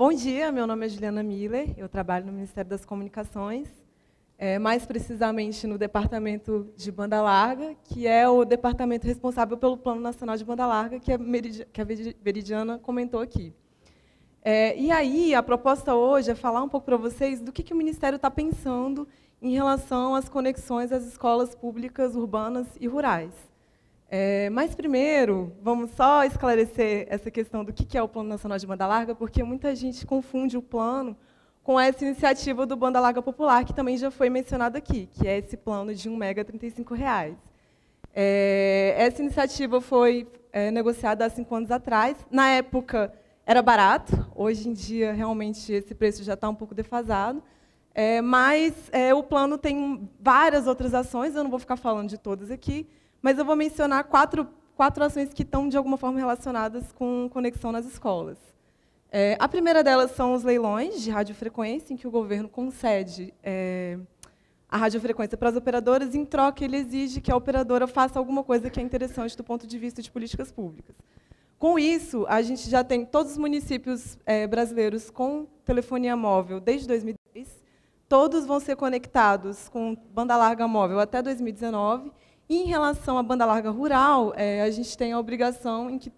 bom dia, meu nome é Juliana Miller, eu trabalho no Ministério das Comunicações, mais precisamente no Departamento de Banda Larga, que é o departamento responsável pelo Plano Nacional de Banda Larga, que a Veridiana comentou aqui. E aí, a proposta hoje é falar um pouco para vocês do que o Ministério está pensando em relação às conexões às escolas públicas urbanas e rurais. Mas, primeiro, vamos só esclarecer essa questão do que é o Plano Nacional de Banda Larga, porque muita gente confunde o plano com essa iniciativa do Banda Larga Popular, que também já foi mencionado aqui, que é esse plano de 1 mega R$ 35. Essa iniciativa foi negociada há 5 anos atrás. Na época, era barato. Hoje em dia, realmente, esse preço já está um pouco defasado. Mas o plano tem várias outras ações, eu não vou ficar falando de todas aqui, mas eu vou mencionar quatro ações que estão, de alguma forma, relacionadas com conexão nas escolas. A primeira delas são os leilões de radiofrequência, em que o governo concede a radiofrequência para as operadoras, e, em troca, ele exige que a operadora faça alguma coisa que é interessante do ponto de vista de políticas públicas. Com isso, a gente já tem todos os municípios brasileiros com telefonia móvel desde 2010, todos vão ser conectados com banda larga móvel até 2019, e, em relação à banda larga rural, a gente tem a obrigação em que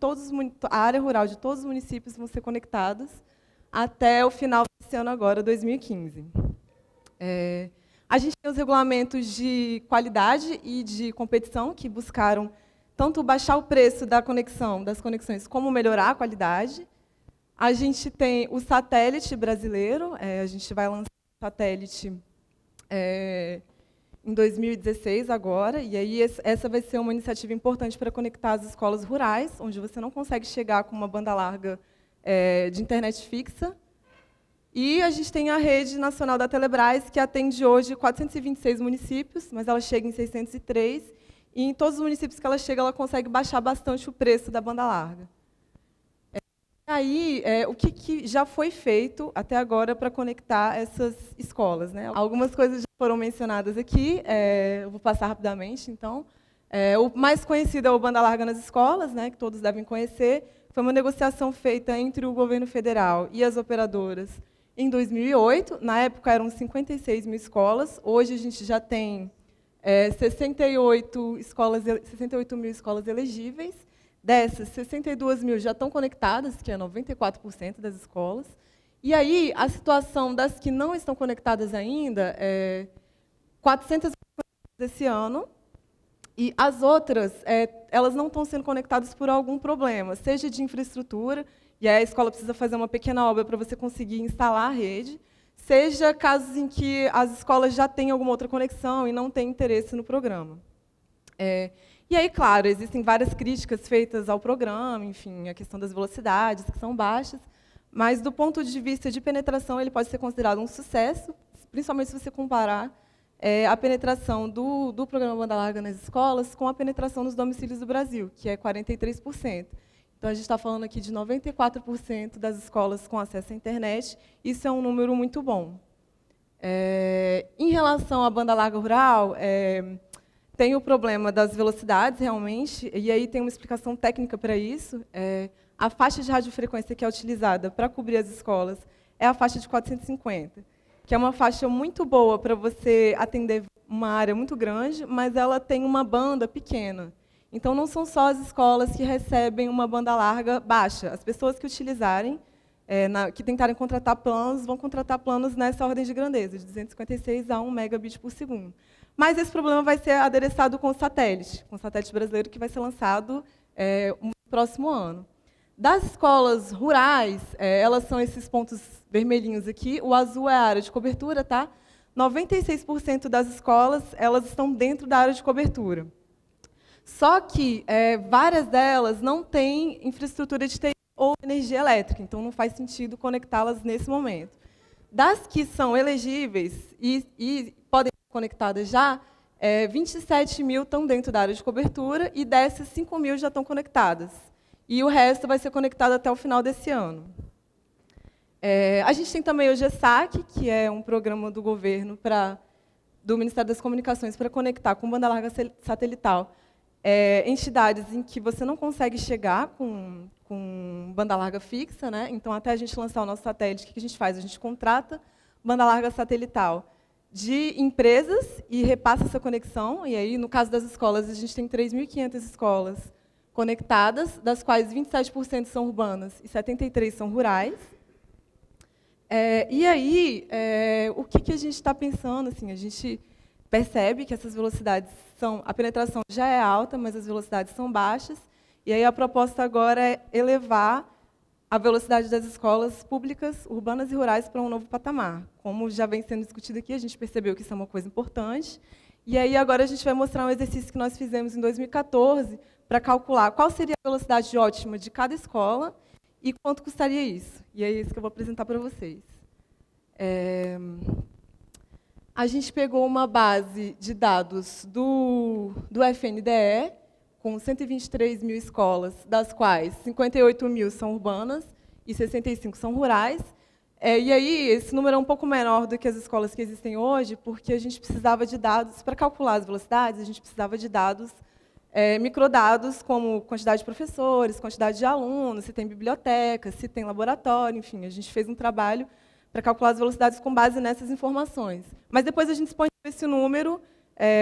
a área rural de todos os municípios vão ser conectados até o final desse ano agora, 2015. A gente tem os regulamentos de qualidade e de competição, que buscaram tanto baixar o preço das conexões, como melhorar a qualidade. A gente tem o satélite brasileiro, a gente vai lançar o satélite em 2016 agora, e aí essa vai ser uma iniciativa importante para conectar as escolas rurais, onde você não consegue chegar com uma banda larga de internet fixa. E a gente tem a rede nacional da Telebrás, que atende hoje 426 municípios, mas ela chega em 603, e em todos os municípios que ela chega, ela consegue baixar bastante o preço da banda larga. Aí, o que já foi feito até agora para conectar essas escolas, né? Algumas coisas já foram mencionadas aqui, eu vou passar rapidamente, então. O mais conhecido é o Banda Larga nas Escolas, né, que todos devem conhecer. Foi uma negociação feita entre o governo federal e as operadoras em 2008. Na época, eram 56 mil escolas. Hoje, a gente já tem 68 mil escolas elegíveis. Dessas, 62 mil já estão conectadas, que é 94% das escolas. E aí, a situação das que não estão conectadas ainda, 400 esse ano, e as outras, elas não estão sendo conectadas por algum problema, seja de infraestrutura, e aí a escola precisa fazer uma pequena obra para você conseguir instalar a rede, seja casos em que as escolas já têm alguma outra conexão e não têm interesse no programa. E aí, claro, existem várias críticas feitas ao programa, enfim, a questão das velocidades, que são baixas, mas, do ponto de vista de penetração, ele pode ser considerado um sucesso, principalmente se você comparar a penetração do programa Banda Larga nas escolas com a penetração nos domicílios do Brasil, que é 43%. Então, a gente está falando aqui de 94% das escolas com acesso à internet, isso é um número muito bom. Em relação à banda larga rural, tem o problema das velocidades, realmente, e aí tem uma explicação técnica para isso. A faixa de radiofrequência que é utilizada para cobrir as escolas é a faixa de 450, que é uma faixa muito boa para você atender uma área muito grande, mas ela tem uma banda pequena. Então, não são só as escolas que recebem uma banda larga baixa. As pessoas que utilizarem, que tentarem contratar planos, vão contratar planos nessa ordem de grandeza, de 256 a 1 megabit por segundo. Mas esse problema vai ser adereçado com o satélite brasileiro, que vai ser lançado no próximo ano. Das escolas rurais, elas são esses pontos vermelhinhos aqui, o azul é a área de cobertura, tá? 96% das escolas, elas estão dentro da área de cobertura. Só que várias delas não têm infraestrutura de TI ou energia elétrica, então não faz sentido conectá-las nesse momento. Das que são elegíveis e podem ser conectadas já, 27 mil estão dentro da área de cobertura, e dessas, 5 mil já estão conectadas. E o resto vai ser conectado até o final desse ano. A gente tem também o GESAC, que é um programa do governo, do Ministério das Comunicações, para conectar com banda larga satelital entidades em que você não consegue chegar com com banda larga fixa, né? Então, até a gente lançar o nosso satélite, o que a gente faz? A gente contrata banda larga satelital de empresas e repassa essa conexão. E aí, no caso das escolas, a gente tem 3.500 escolas conectadas, das quais 27% são urbanas e 73% são rurais. E aí, o que a gente está pensando? Assim, a gente percebe que essas velocidades a penetração já é alta, mas as velocidades são baixas. E aí a proposta agora é elevar a velocidade das escolas públicas, urbanas e rurais para um novo patamar. Como já vem sendo discutido aqui, a gente percebeu que isso é uma coisa importante. E aí agora a gente vai mostrar um exercício que nós fizemos em 2014 para calcular qual seria a velocidade ótima de cada escola e quanto custaria isso. E é isso que eu vou apresentar para vocês. A gente pegou uma base de dados do FNDE, com 123 mil escolas, das quais 58 mil são urbanas e 65 são rurais. E aí, esse número é um pouco menor do que as escolas que existem hoje, porque a gente precisava de dados, para calcular as velocidades, a gente precisava de dados, microdados, como quantidade de professores, quantidade de alunos, se tem biblioteca, se tem laboratório, enfim, a gente fez um trabalho para calcular as velocidades com base nessas informações. Mas depois a gente expõe esse número,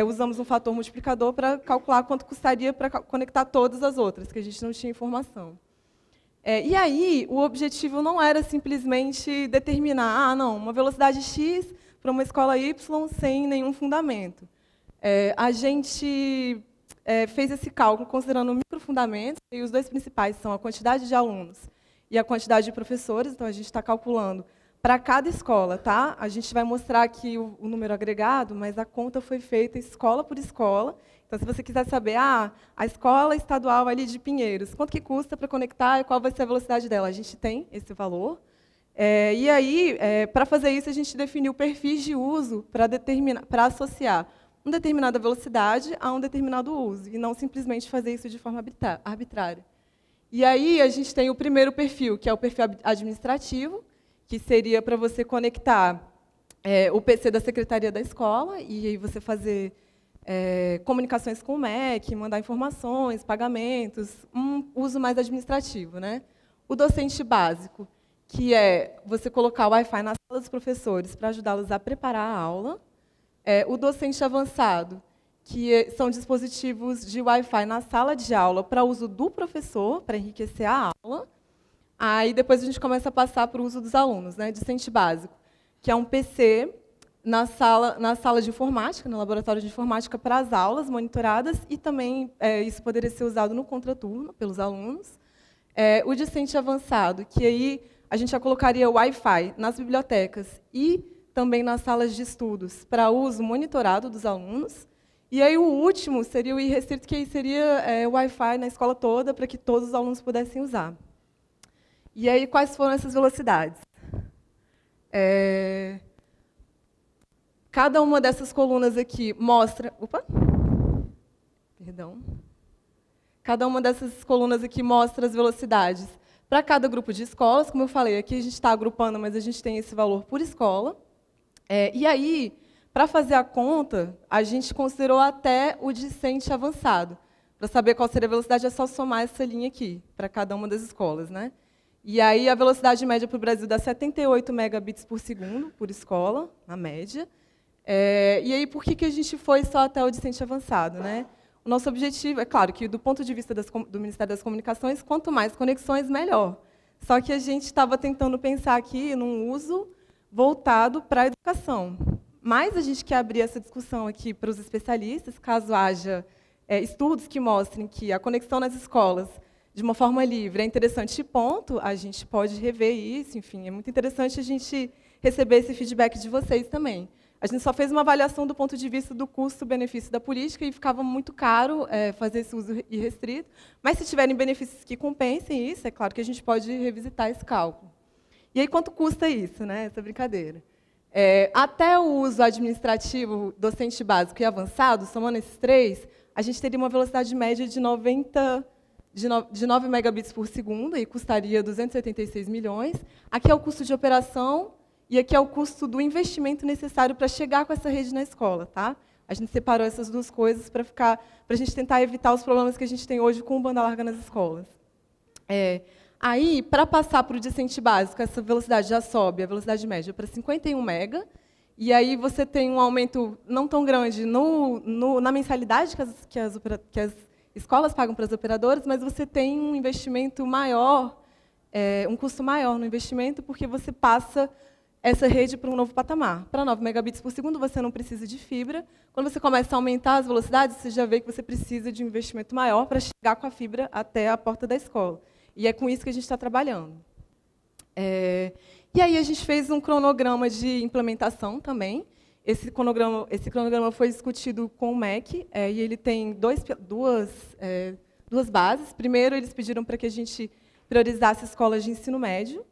usamos um fator multiplicador para calcular quanto custaria para conectar todas as outras, que a gente não tinha informação. E aí, o objetivo não era simplesmente determinar, não, uma velocidade X para uma escola Y sem nenhum fundamento. A gente fez esse cálculo considerando microfundamentos, e os dois principais são a quantidade de alunos e a quantidade de professores, então a gente está calculando para cada escola, tá? A gente vai mostrar aqui o número agregado, mas a conta foi feita escola por escola. Então, se você quiser saber, a escola estadual ali de Pinheiros, quanto que custa para conectar e qual vai ser a velocidade dela? A gente tem esse valor. E aí, para fazer isso, a gente definiu perfis de uso para associar uma determinada velocidade a um determinado uso, e não simplesmente fazer isso de forma arbitrária. E aí, a gente tem o primeiro perfil, que é o perfil administrativo, que seria para você conectar o PC da secretaria da escola, e aí você fazer comunicações com o MEC, mandar informações, pagamentos, um uso mais administrativo, né? O docente básico, que é você colocar o Wi-Fi na sala dos professores para ajudá-los a preparar a aula. O docente avançado, que são dispositivos de Wi-Fi na sala de aula para uso do professor, para enriquecer a aula. Aí depois a gente começa a passar para o uso dos alunos, né? Docente básico, que é um PC na sala de informática, no laboratório de informática para as aulas monitoradas, e também isso poderia ser usado no contraturno pelos alunos. O docente avançado, que aí a gente já colocaria o Wi-Fi nas bibliotecas e também nas salas de estudos para uso monitorado dos alunos. E aí o último seria o irrestrito, que aí seria o Wi-Fi na escola toda, para que todos os alunos pudessem usar. E aí, quais foram essas velocidades? Cada uma dessas colunas aqui mostra... Opa! Perdão. Cada uma dessas colunas aqui mostra as velocidades para cada grupo de escolas. Como eu falei, aqui a gente está agrupando, mas a gente tem esse valor por escola. E aí, para fazer a conta, a gente considerou até o discente avançado. Para saber qual seria a velocidade, é só somar essa linha aqui, para cada uma das escolas, né? E aí, a velocidade média para o Brasil dá 78 megabits por segundo, por escola, na média. E aí, por que a gente foi só até o discente avançado, né? O nosso objetivo, é claro, que do ponto de vista do Ministério das Comunicações, quanto mais conexões, melhor. Só que a gente estava tentando pensar aqui num uso voltado para a educação. Mas a gente quer abrir essa discussão aqui para os especialistas, caso haja estudos que mostrem que a conexão nas escolas, de uma forma livre, é interessante, ponto, a gente pode rever isso, enfim, é muito interessante a gente receber esse feedback de vocês também. A gente só fez uma avaliação do ponto de vista do custo-benefício da política e ficava muito caro fazer esse uso irrestrito, mas se tiverem benefícios que compensem isso, é claro que a gente pode revisitar esse cálculo. E aí, quanto custa isso, né, essa brincadeira? Até o uso administrativo, docente básico e avançado, somando esses três, a gente teria uma velocidade média de 9 megabits por segundo, e custaria 286 milhões. Aqui é o custo de operação e aqui é o custo do investimento necessário para chegar com essa rede na escola. Tá? A gente separou essas duas coisas para a gente tentar evitar os problemas que a gente tem hoje com banda larga nas escolas. Aí, para passar para o discente básico, essa velocidade já sobe, a velocidade média, para 51 mega. E aí você tem um aumento não tão grande na mensalidade que as escolas pagam para as operadoras, mas você tem um investimento maior, um custo maior no investimento, porque você passa essa rede para um novo patamar. Para 9 megabits por segundo, você não precisa de fibra. Quando você começa a aumentar as velocidades, você já vê que você precisa de um investimento maior para chegar com a fibra até a porta da escola. E é com isso que a gente está trabalhando. E aí a gente fez um cronograma de implementação também. Esse cronograma foi discutido com o MEC, e ele tem duas bases. Primeiro, eles pediram para que a gente priorizasse escolas de ensino médio,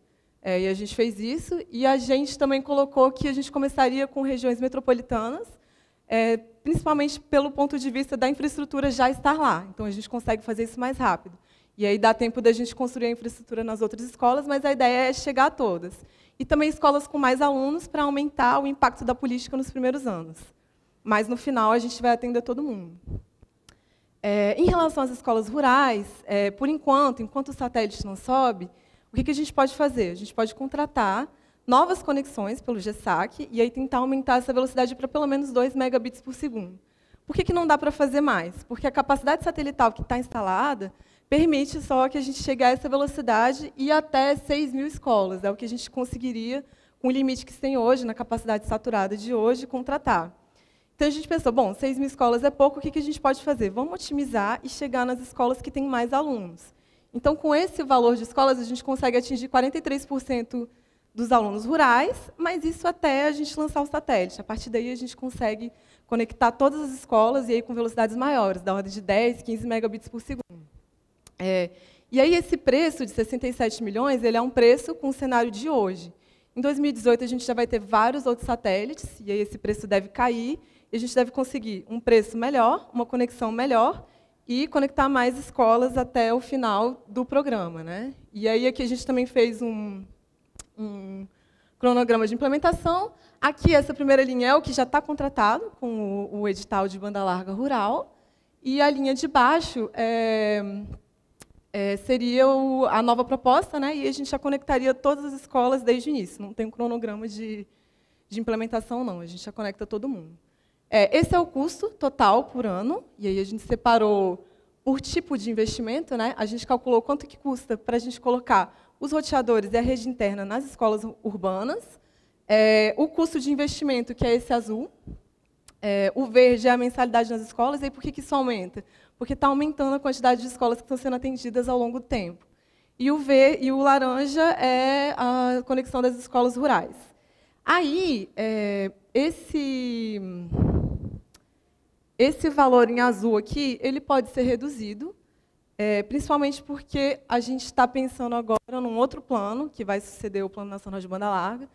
e a gente fez isso. E a gente também colocou que a gente começaria com regiões metropolitanas, principalmente pelo ponto de vista da infraestrutura já estar lá. Então, a gente consegue fazer isso mais rápido. E aí dá tempo da gente construir a infraestrutura nas outras escolas, mas a ideia é chegar a todas. E também escolas com mais alunos para aumentar o impacto da política nos primeiros anos. Mas, no final, a gente vai atender todo mundo. Em relação às escolas rurais, por enquanto o satélite não sobe, o que a gente pode fazer? A gente pode contratar novas conexões pelo GSAC e aí tentar aumentar essa velocidade para pelo menos 2 megabits por segundo. Por que não dá para fazer mais? Porque a capacidade satelital que está instalada permite só que a gente chegue a essa velocidade e até 6.000 escolas. É o que a gente conseguiria, com o limite que se tem hoje, na capacidade saturada de hoje, contratar. Então, a gente pensou, bom, 6.000 escolas é pouco, o que a gente pode fazer? Vamos otimizar e chegar nas escolas que têm mais alunos. Então, com esse valor de escolas, a gente consegue atingir 43% dos alunos rurais, mas isso até a gente lançar o satélite. A partir daí, a gente consegue conectar todas as escolas, e aí com velocidades maiores, da ordem de 10, 15 megabits por segundo. E aí esse preço de 67 milhões, ele é um preço com o cenário de hoje. Em 2018, a gente já vai ter vários outros satélites, e aí esse preço deve cair, e a gente deve conseguir um preço melhor, uma conexão melhor, e conectar mais escolas até o final do programa, né? E aí aqui a gente também fez um cronograma de implementação. Aqui, essa primeira linha é o que já está contratado com o edital de banda larga rural, e a linha de baixo seria a nova proposta, né? E a gente já conectaria todas as escolas desde o início. Não tem um cronograma de implementação, não. A gente já conecta todo mundo. Esse é o custo total por ano. E aí a gente separou por tipo de investimento, né? A gente calculou quanto que custa para a gente colocar os roteadores e a rede interna nas escolas urbanas. O custo de investimento, que é esse azul. O verde é a mensalidade nas escolas. E aí, por que isso aumenta? Porque está aumentando a quantidade de escolas que estão sendo atendidas ao longo do tempo. E o laranja é a conexão das escolas rurais. Aí, esse valor em azul aqui, ele pode ser reduzido, principalmente porque a gente está pensando agora num outro plano, que vai suceder o Plano Nacional de Banda Larga.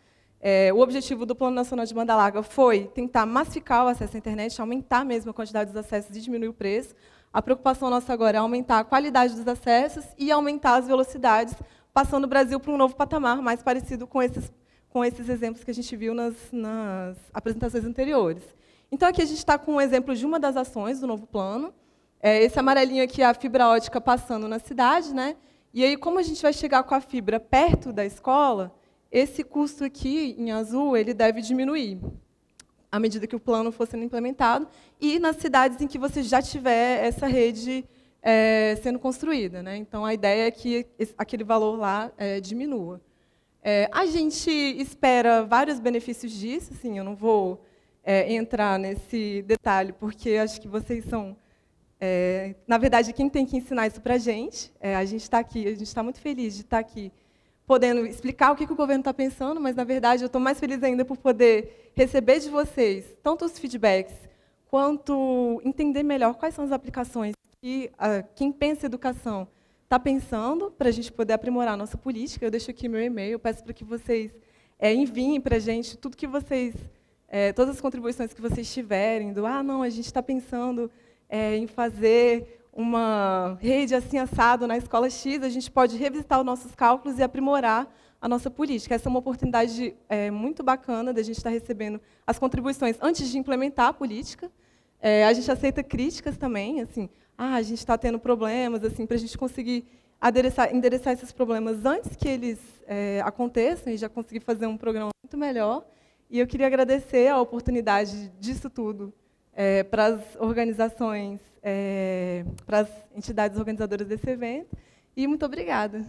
O objetivo do Plano Nacional de Banda Larga foi tentar massificar o acesso à internet, aumentar mesmo a quantidade dos acessos e diminuir o preço. A preocupação nossa agora é aumentar a qualidade dos acessos e aumentar as velocidades, passando o Brasil para um novo patamar, mais parecido com esses exemplos que a gente viu nas apresentações anteriores. Então, aqui a gente está com um exemplo de uma das ações do novo plano. Esse amarelinho aqui é a fibra ótica passando na cidade, né? E aí, como a gente vai chegar com a fibra perto da escola, esse custo aqui, em azul, ele deve diminuir à medida que o plano for sendo implementado, e nas cidades em que você já tiver essa rede sendo construída, né? Então, a ideia é que aquele valor lá diminua. A gente espera vários benefícios disso, assim, eu não vou entrar nesse detalhe, porque acho que vocês são, na verdade, quem tem que ensinar isso para a gente. A gente está aqui, a gente está muito feliz de estar aqui, podendo explicar o que o governo está pensando, mas, na verdade, eu estou mais feliz ainda por poder receber de vocês tanto os feedbacks, quanto entender melhor quais são as aplicações que quem pensa em educação está pensando, para a gente poder aprimorar a nossa política. Eu deixo aqui meu e-mail, peço para que vocês enviem para a gente tudo que vocês, todas as contribuições que vocês tiverem, não, a gente está pensando em fazer uma rede assim assado na escola X, a gente pode revisitar os nossos cálculos e aprimorar a nossa política. Essa é uma oportunidade muito bacana da gente estar recebendo as contribuições antes de implementar a política. A gente aceita críticas também, assim, a gente está tendo problemas, assim, para a gente conseguir endereçar esses problemas antes que eles aconteçam e já conseguir fazer um programa muito melhor. E eu queria agradecer a oportunidade disso tudo para as organizações, para as entidades organizadoras desse evento. E muito obrigada.